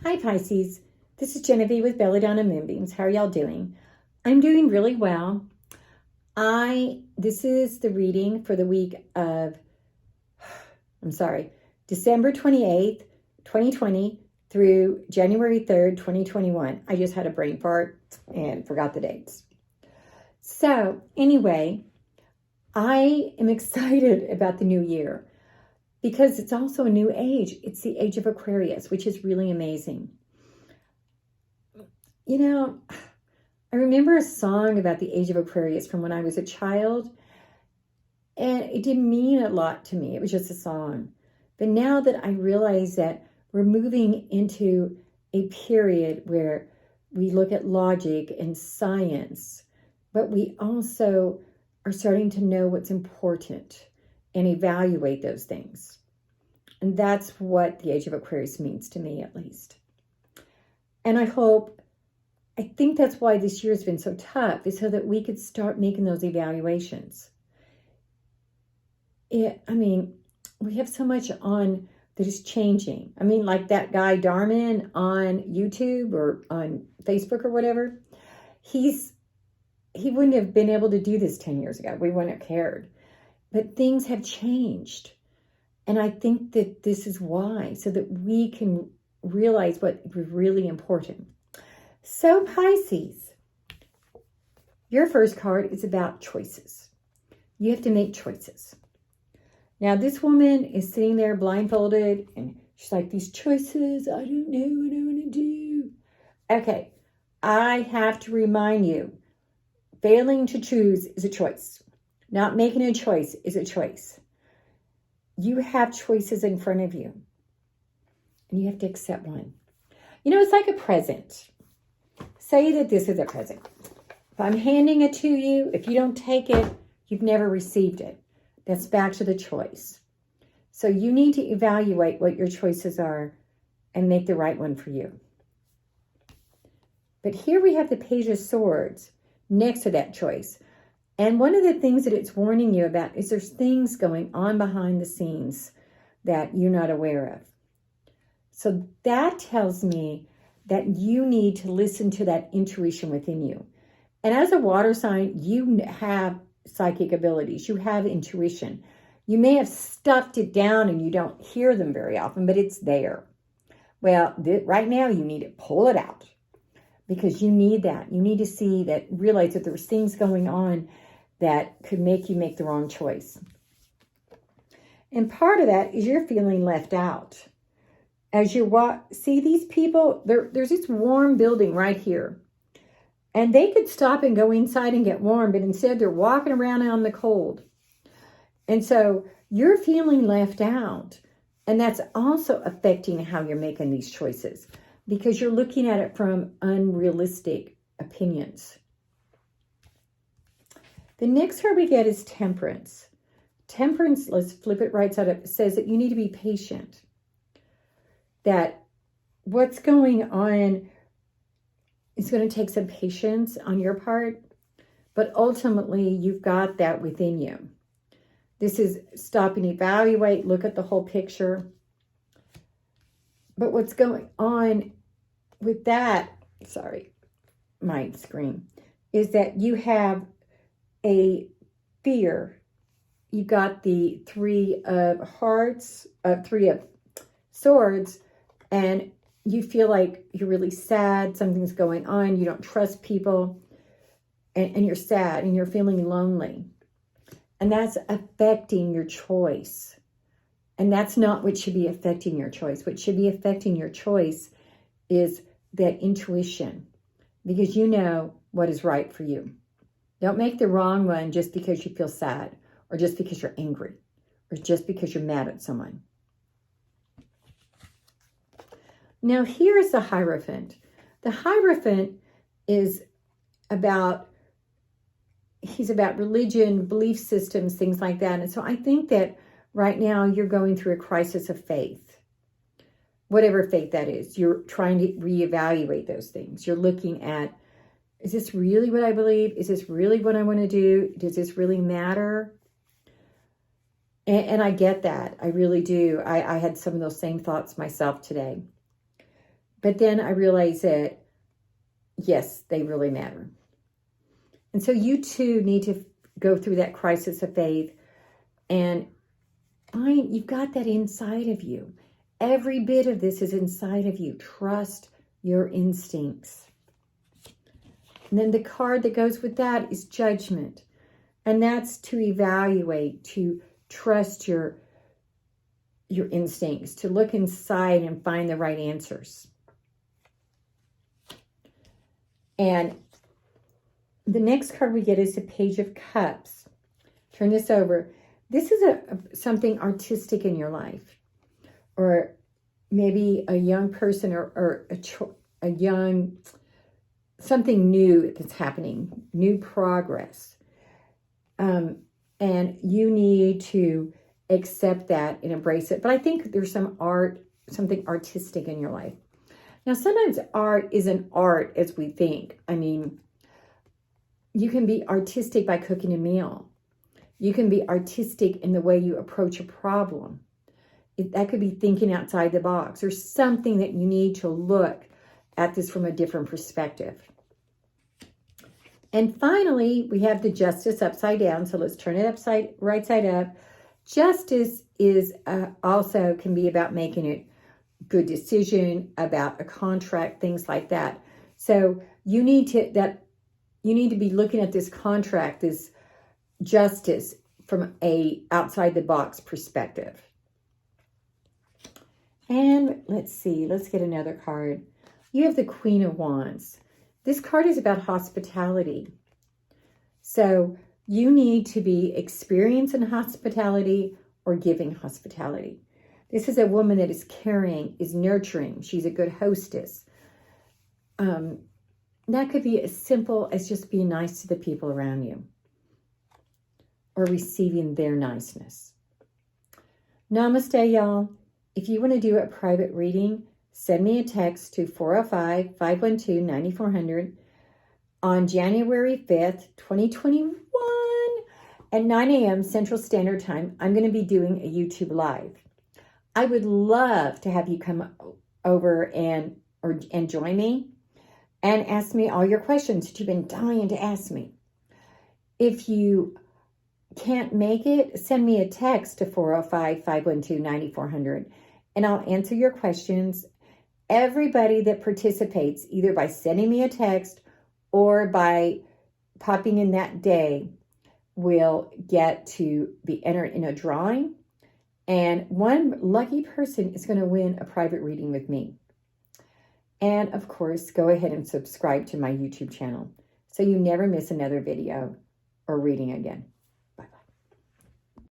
Hi Pisces, this is Genevieve with Belladonna and Moonbeams. How are y'all doing? I'm doing really well. This is the reading for the week of, December 28th, 2020 through January 3rd, 2021. I just had a brain fart and forgot the dates. So anyway, I am excited about the new year, because it's also a new age. It's the age of Aquarius, which is really amazing. You know, I remember a song about the age of Aquarius from when I was a child, and it didn't mean a lot to me. It was just a song. But now that I realize that we're moving into a period where we look at logic and science, but we also are starting to know what's important and evaluate those things. And that's what the age of Aquarius means to me, at least. And I think that's why this year has been so tough, is so that we could start making those evaluations. We have so much on that is changing. Like that guy Darman on YouTube or on Facebook or whatever, he wouldn't have been able to do this 10 years ago. We wouldn't have cared. But things have changed. And I think that this is why, so that we can realize what is really important. So Pisces, your first card is about choices. You have to make choices. Now this woman is sitting there blindfolded and she's like, these choices, I don't know what I want to do. Okay, I have to remind you, failing to choose is a choice. Not making a choice is a choice. You have choices in front of you, and you have to accept one. It's like a present. Say that this is a present. If I'm handing it to you, if you don't take it, you've never received it. That's back to the choice. So you need to evaluate what your choices are and make the right one for you. But here we have the Page of Swords next to that choice. And one of the things that it's warning you about is there's things going on behind the scenes that you're not aware of. So that tells me that you need to listen to that intuition within you. And as a water sign, you have psychic abilities. You have intuition. You may have stuffed it down and you don't hear them very often, but it's there. Well, right now you need to pull it out, because you need that. You need to see that, realize that there's things going on that could make you make the wrong choice. And part of that is you're feeling left out. As you see these people, there's this warm building right here. And they could stop and go inside and get warm, but instead they're walking around out in the cold. And so you're feeling left out. And that's also affecting how you're making these choices, because you're looking at it from unrealistic opinions. The next card we get is Temperance. Temperance, let's flip it right side up, says that you need to be patient. That what's going on is going to take some patience on your part, but ultimately you've got that within you. This is stop and evaluate, look at the whole picture. But what's going on with that, my screen, is that you have a fear. You got the Three of Swords, and you feel like you're really sad. Something's going on. You don't trust people, and you're sad and you're feeling lonely. And that's affecting your choice. And that's not what should be affecting your choice. What should be affecting your choice is that intuition, because you know what is right for you. Don't make the wrong one just because you feel sad, or just because you're angry, or just because you're mad at someone. Now here is the Hierophant. The Hierophant is he's about religion, belief systems, things like that. And so I think that right now you're going through a crisis of faith. Whatever faith that is, you're trying to reevaluate those things. You're looking at, is this really what I believe? Is this really what I want to do? Does this really matter? And I get that. I really do. I had some of those same thoughts myself today. But then I realized that, yes, they really matter. And so you too need to go through that crisis of faith and find you've got that inside of you. Every bit of this is inside of you. Trust your instincts. And then the card that goes with that is judgment. And that's to evaluate, to trust your instincts, to look inside and find the right answers. And the next card we get is the Page of Cups. Turn this over. This is something artistic in your life, or maybe a young person, or a young, something new that's happening, new progress. And you need to accept that and embrace it. But I think there's some art, something artistic in your life. Now, sometimes art isn't art as we think. I mean, you can be artistic by cooking a meal. You can be artistic in the way you approach a problem. That could be thinking outside the box, or something that you need to look at this from a different perspective. And finally, we have the Justice upside down. So let's turn it right side up. Justice is also can be about making a good decision, about a contract, things like that. So you need to be looking at this contract, this justice, from a outside the box perspective. And let's see, let's get another card. You have the Queen of Wands. This card is about hospitality. So you need to be experienced in hospitality or giving hospitality. This is a woman that is caring, is nurturing. She's a good hostess. That could be as simple as just being nice to the people around you, or receiving their niceness. Namaste, y'all. If you want to do a private reading, send me a text to 405-512-9400 on January 5th, 2021 at 9 a.m. Central Standard Time. I'm going to be doing a YouTube Live. I would love to have you come over and join me and ask me all your questions that you've been dying to ask me. If you can't make it, send me a text to 405-512-9400 and I'll answer your questions. Everybody that participates, either by sending me a text or by popping in that day, will get to be entered in a drawing. And one lucky person is going to win a private reading with me. And of course, go ahead and subscribe to my YouTube channel so you never miss another video or reading again.